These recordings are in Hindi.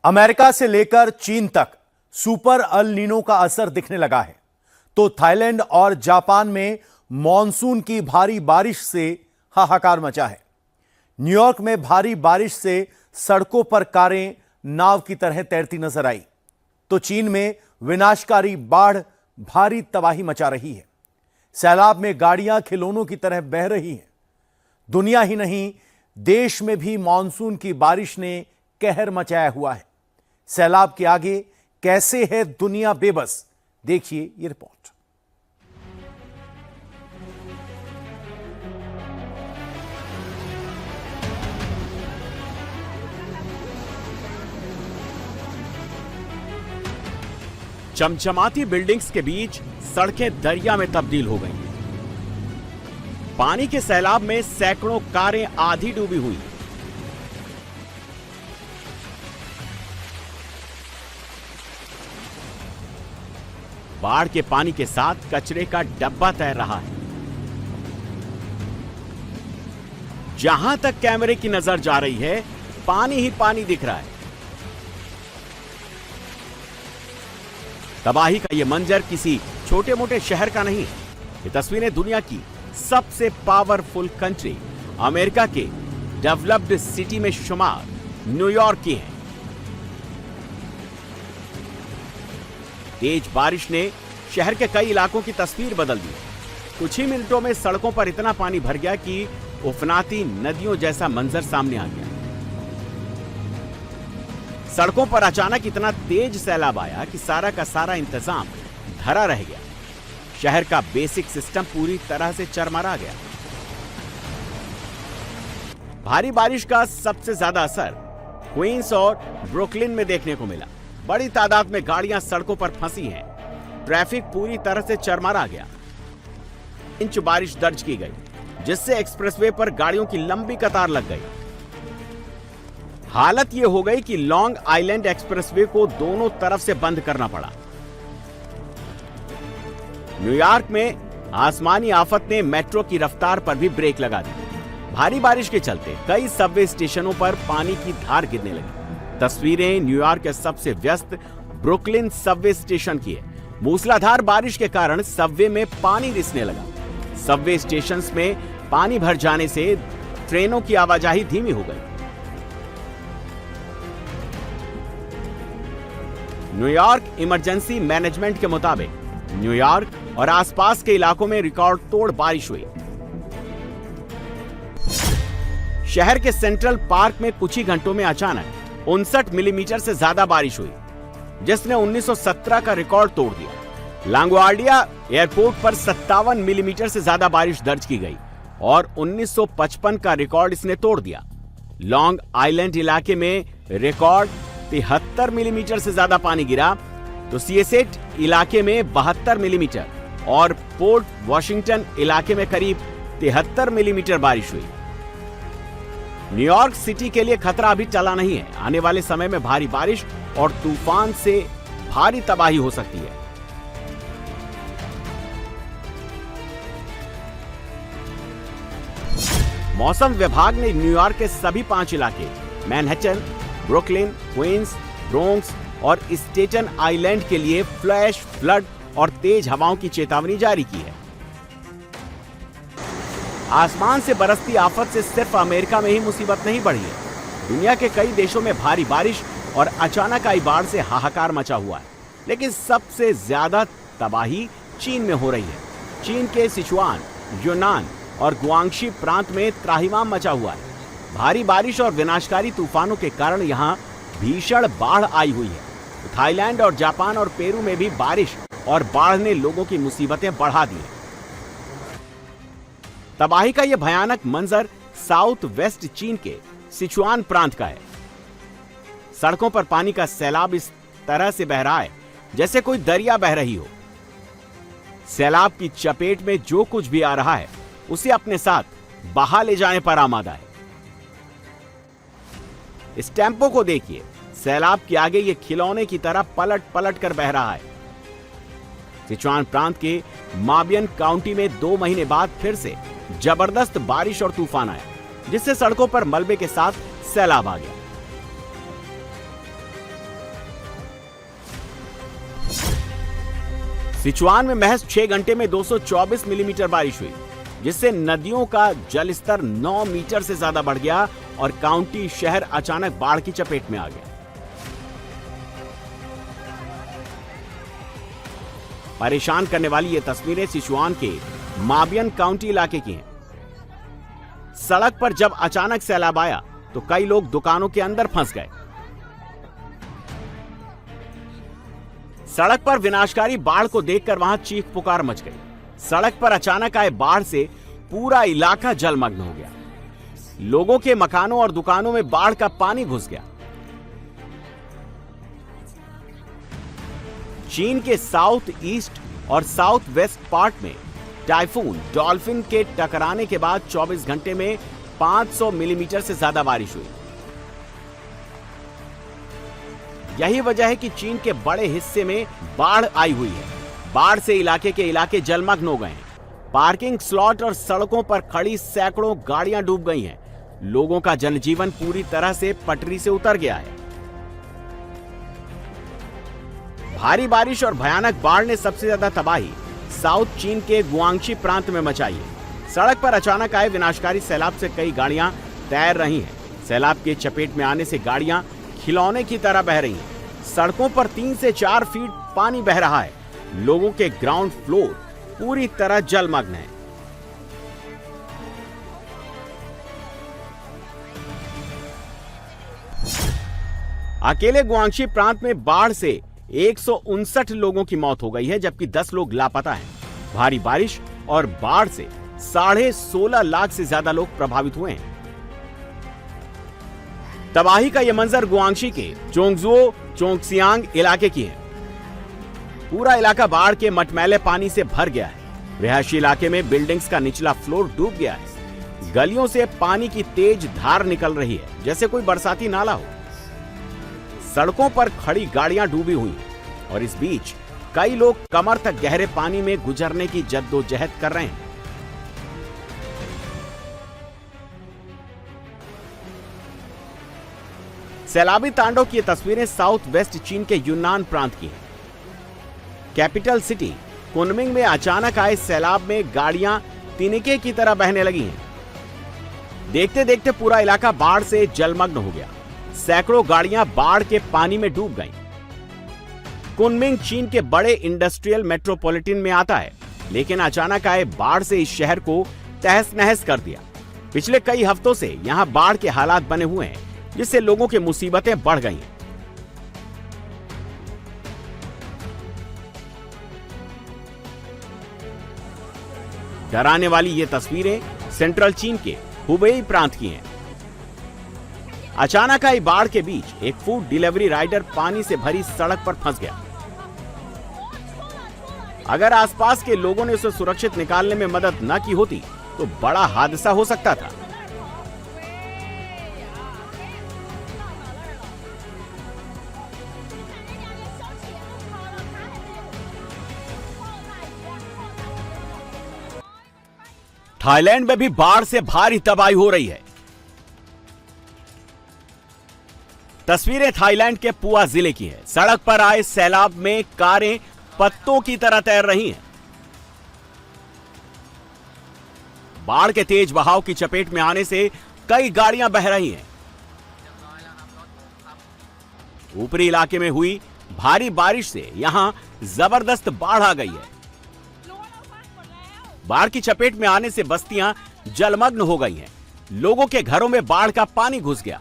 अमेरिका से लेकर चीन तक सुपर अल नीनो का असर दिखने लगा है, तो थाईलैंड और जापान में मॉनसून की भारी बारिश से हाहाकार मचा है। न्यूयॉर्क में भारी बारिश से सड़कों पर कारें नाव की तरह तैरती नजर आई, तो चीन में विनाशकारी बाढ़ भारी तबाही मचा रही है। सैलाब में गाड़ियां खिलौनों की तरह बह रही हैं। दुनिया ही नहीं, देश में भी मॉनसून की बारिश ने कहर मचाया हुआ है। सैलाब के आगे कैसे है दुनिया बेबस, देखिए ये रिपोर्ट। चमचमाती बिल्डिंग्स के बीच सड़कें दरिया में तब्दील हो गई। पानी के सैलाब में सैकड़ों कारें आधी डूबी हुई। बाढ़ के पानी के साथ कचरे का डब्बा तैर रहा है। जहां तक कैमरे की नजर जा रही है, पानी ही पानी दिख रहा है। तबाही का यह मंजर किसी छोटे मोटे शहर का नहीं है। ये तस्वीरें दुनिया की सबसे पावरफुल कंट्री अमेरिका के डेवलप्ड सिटी में शुमार न्यूयॉर्क की है। तेज बारिश ने शहर के कई इलाकों की तस्वीर बदल दी। कुछ ही मिनटों में सड़कों पर इतना पानी भर गया कि उफनाती नदियों जैसा मंजर सामने आ गया। सड़कों पर अचानक इतना तेज सैलाब आया कि सारा का सारा इंतजाम धरा रह गया। शहर का बेसिक सिस्टम पूरी तरह से चरमरा गया। भारी बारिश का सबसे ज्यादा असर क्वींस और ब्रुकलिन में देखने को मिला। बड़ी तादाद में गाड़ियां सड़कों पर फंसी हैं। ट्रैफिक पूरी तरह से चरमरा गया। इंच बारिश दर्ज की गई, जिससे एक्सप्रेसवे पर गाड़ियों की लंबी कतार लग गई। हालत यह हो गई कि लॉन्ग आइलैंड एक्सप्रेसवे को दोनों तरफ से बंद करना पड़ा। न्यूयॉर्क में आसमानी आफत ने मेट्रो की रफ्तार पर भी ब्रेक लगा दी। भारी बारिश के चलते कई सबवे स्टेशनों पर पानी की धार गिरने लगी। तस्वीरें न्यूयॉर्क के सबसे व्यस्त ब्रुकलिन सबवे स्टेशन की है। मूसलाधार बारिश के कारण सबवे में पानी रिसने लगा। सबवे स्टेशंस में पानी भर जाने से ट्रेनों की आवाजाही धीमी हो गई। न्यूयॉर्क इमरजेंसी मैनेजमेंट के मुताबिक न्यूयॉर्क और आसपास के इलाकों में रिकॉर्ड तोड़ बारिश हुई। शहर के सेंट्रल पार्क में कुछ ही घंटों में अचानक 59 मिलीमीटर से ज्यादा बारिश हुई, जिसने 1917 का रिकॉर्ड तोड़ दिया। लांगुआर्डिया एयरपोर्ट पर 57 मिलीमीटर से ज्यादा बारिश दर्ज की गई और 1955 का रिकॉर्ड इसने तोड़ दिया। लॉन्ग आइलैंड इलाके में रिकॉर्ड 73 मिलीमीटर से ज्यादा पानी गिरा, तो सीएसएट इलाके में 72 मिलीमीटर और पोर्ट वॉशिंगटन इलाके में करीब 73 मिलीमीटर बारिश हुई। न्यूयॉर्क सिटी के लिए खतरा अभी टला नहीं है। आने वाले समय में भारी बारिश और तूफान से भारी तबाही हो सकती है। मौसम विभाग ने न्यूयॉर्क के सभी 5 इलाके मैनहट्टन, ब्रुकलिन, क्वींस, ब्रोंक्स और स्टेटन आइलैंड के लिए फ्लैश फ्लड और तेज हवाओं की चेतावनी जारी की है। आसमान से बरसती आफत से सिर्फ अमेरिका में ही मुसीबत नहीं बढ़ी है। दुनिया के कई देशों में भारी बारिश और अचानक आई बाढ़ से हाहाकार मचा हुआ है। लेकिन सबसे ज्यादा तबाही चीन में हो रही है। चीन के सिचुआन, यूनान और गुआंगशी प्रांत में त्राहिमाम मचा हुआ है। भारी बारिश और विनाशकारी तूफानों के कारण यहां भीषण बाढ़ आई हुई है। थाईलैंड और जापान और पेरू में भी बारिश और बाढ़ ने लोगों की मुसीबतें बढ़ा दी हैं। तबाही का यह भयानक मंजर साउथ वेस्ट चीन के सिचुआन प्रांत का है। सड़कों पर पानी का सैलाब इस तरह से बह रहा है जैसे कोई दरिया बह रही हो। सैलाब की चपेट में जो कुछ भी आ रहा है उसे अपने साथ बहा ले जाने पर आमादा है। इस टेम्पो को देखिए, सैलाब के आगे ये खिलौने की तरह पलट पलट कर बह रहा है। सिचुआन प्रांत के माबियन काउंटी में 2 महीने बाद फिर से जबरदस्त बारिश और तूफान आया, जिससे सड़कों पर मलबे के साथ सैलाब आ गया। सिचुआन में महज 6 घंटे में 224 मिलीमीटर बारिश हुई, जिससे नदियों का जल स्तर 9 मीटर से ज्यादा बढ़ गया और काउंटी शहर अचानक बाढ़ की चपेट में आ गया। परेशान करने वाली ये तस्वीरें सिचुआन के माबियन काउंटी इलाके की हैं। सड़क पर जब अचानक सैलाब आया तो कई लोग दुकानों के अंदर फंस गए। सड़क पर विनाशकारी बाढ़ को देखकर वहां चीख पुकार मच गई। सड़क पर अचानक आए बाढ़ से पूरा इलाका जलमग्न हो गया। लोगों के मकानों और दुकानों में बाढ़ का पानी घुस गया। चीन के साउथ ईस्ट और साउथ वेस्ट पार्ट में टाइफून डॉल्फिन के टकराने के बाद 24 घंटे में 500 मिलीमीटर से ज्यादा बारिश हुई। यही वजह है कि चीन के बड़े हिस्से में बाढ़ आई हुई है। बाढ़ से इलाके के इलाके जलमग्न हो गए हैं। पार्किंग स्लॉट और सड़कों पर खड़ी सैकड़ों गाड़ियां डूब गई हैं। लोगों का जनजीवन पूरी तरह से पटरी से उतर गया है। भारी बारिश और भयानक बाढ़ ने सबसे ज्यादा तबाही साउथ चीन के गुआंगशी प्रांत में मचाई है। सड़क पर अचानक आए विनाशकारी सैलाब से कई गाड़ियां तैर रही हैं। सैलाब के चपेट में आने से गाड़ियां खिलौने की तरह बह रही हैं। सड़कों पर 3 से 4 फीट पानी बह रहा है। लोगों के ग्राउंड फ्लोर पूरी तरह जलमग्न है। अकेले गुआंगशी प्रांत में बाढ़ से 159 लोगों की मौत हो गई है, जबकि 10 लोग लापता हैं। भारी बारिश और बाढ़ से 16.5 लाख से ज्यादा लोग प्रभावित हुए हैं। तबाही का यह मंजर गुआंगशी के चोंगजुओ चोंगसियांग इलाके की है। पूरा इलाका बाढ़ के मटमैले पानी से भर गया है। रिहायशी इलाके में बिल्डिंग्स का निचला फ्लोर डूब गया है। गलियों से पानी की तेज धार निकल रही है, जैसे कोई बरसाती नाला हो। सड़कों पर खड़ी गाड़ियां डूबी हुई हैं और इस बीच कई लोग कमर तक गहरे पानी में गुजरने की जद्दोजहद कर रहे हैं। सैलाबी तांडव की ये तस्वीरें साउथ वेस्ट चीन के यूनान प्रांत की हैं। कैपिटल सिटी कुनमिंग में अचानक आए सैलाब में गाड़ियां तिनके की तरह बहने लगी हैं। देखते देखते पूरा इलाका बाढ़ से जलमग्न हो गया। सैकड़ों गाड़ियां बाढ़ के पानी में डूब गईं। कुनमिंग चीन के बड़े इंडस्ट्रियल मेट्रोपॉलिटन में आता है, लेकिन अचानक आए बाढ़ से इस शहर को तहस नहस कर दिया। पिछले कई हफ्तों से यहां बाढ़ के हालात बने हुए हैं, जिससे लोगों की मुसीबतें बढ़ गई हैं। डराने वाली ये तस्वीरें सेंट्रल चीन के हुबेई प्रांत की हैं। अचानक आई बाढ़ के बीच एक फूड डिलीवरी राइडर पानी से भरी सड़क पर फंस गया। अगर आसपास के लोगों ने उसे सुरक्षित निकालने में मदद न की होती तो बड़ा हादसा हो सकता था। थाईलैंड में भी बाढ़ से भारी तबाही हो रही है। तस्वीरें थाईलैंड के पुआ जिले की है। सड़क पर आए सैलाब में कारें पत्तों की तरह तैर रही हैं। बाढ़ के तेज बहाव की चपेट में आने से कई गाड़ियां बह रही हैं। ऊपरी इलाके में हुई भारी बारिश से यहां जबरदस्त बाढ़ आ गई है। बाढ़ की चपेट में आने से बस्तियां जलमग्न हो गई हैं। लोगों के घरों में बाढ़ का पानी घुस गया।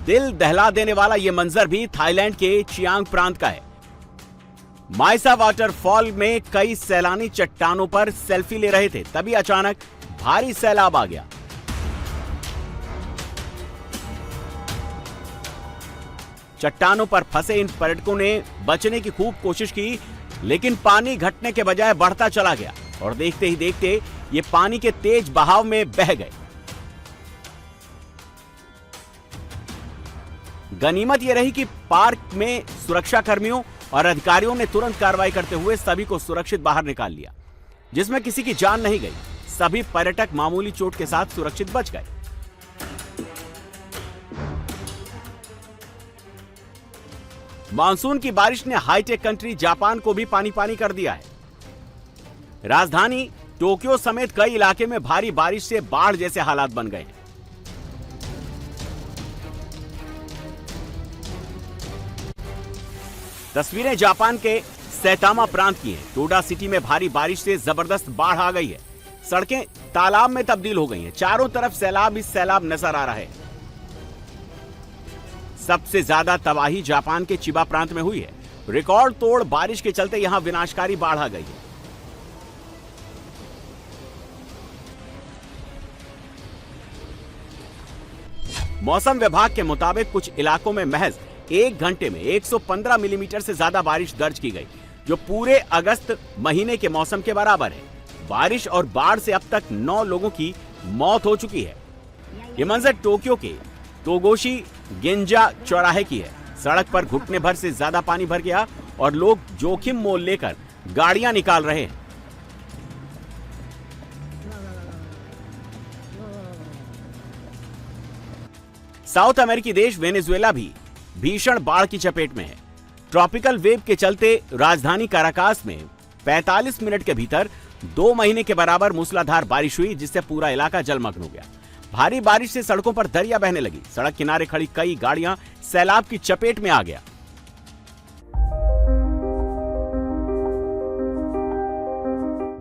दिल दहला देने वाला यह मंजर भी थाईलैंड के चियांग प्रांत का है। माइसा वाटरफॉल में कई सैलानी चट्टानों पर सेल्फी ले रहे थे, तभी अचानक भारी सैलाब आ गया। चट्टानों पर फंसे इन पर्यटकों ने बचने की खूब कोशिश की, लेकिन पानी घटने के बजाय बढ़ता चला गया और देखते ही देखते ये पानी के तेज बहाव में बह गए। गनीमत यह रही कि पार्क में सुरक्षा कर्मियों और अधिकारियों ने तुरंत कार्रवाई करते हुए सभी को सुरक्षित बाहर निकाल लिया, जिसमें किसी की जान नहीं गई। सभी पर्यटक मामूली चोट के साथ सुरक्षित बच गए। मानसून की बारिश ने हाईटेक कंट्री जापान को भी पानी पानी कर दिया है। राजधानी टोक्यो समेत कई इलाके में भारी बारिश से बाढ़ जैसे हालात बन गए हैं। तस्वीरें जापान के सैतामा प्रांत की हैं। टोडा सिटी में भारी बारिश से जबरदस्त बाढ़ आ गई है। सड़कें तालाब में तब्दील हो गई हैं। चारों तरफ सैलाब ही सैलाब नजर आ रहा है। सबसे ज्यादा तबाही जापान के चिबा प्रांत में हुई है। रिकॉर्ड तोड़ बारिश के चलते यहां विनाशकारी बाढ़ आ गई है। मौसम विभाग के मुताबिक कुछ इलाकों में महज 1 घंटे में 115 मिलीमीटर से ज्यादा बारिश दर्ज की गई, जो पूरे अगस्त महीने के मौसम के बराबर है। बारिश और बाढ़ से अब तक 9 लोगों की मौत हो चुकी है। ये मंजर टोक्यो के तोगोशी गेंजा चौराहे की है। सड़क पर घुटने भर से ज्यादा पानी भर गया और लोग जोखिम मोल लेकर गाड़ियां निकाल रहे हैं। साउथ अमेरिकी देश वेनेजुएला भी भीषण बाढ़ की चपेट में है। ट्रॉपिकल वेव के चलते राजधानी काराकास में 45 मिनट के भीतर 2 महीने के बराबर मूसलाधार बारिश हुई, जिससे पूरा इलाका जलमग्न हो गया। भारी बारिश से सड़कों पर दरिया बहने लगी। सड़क किनारे खड़ी कई गाड़ियां सैलाब की चपेट में आ गया।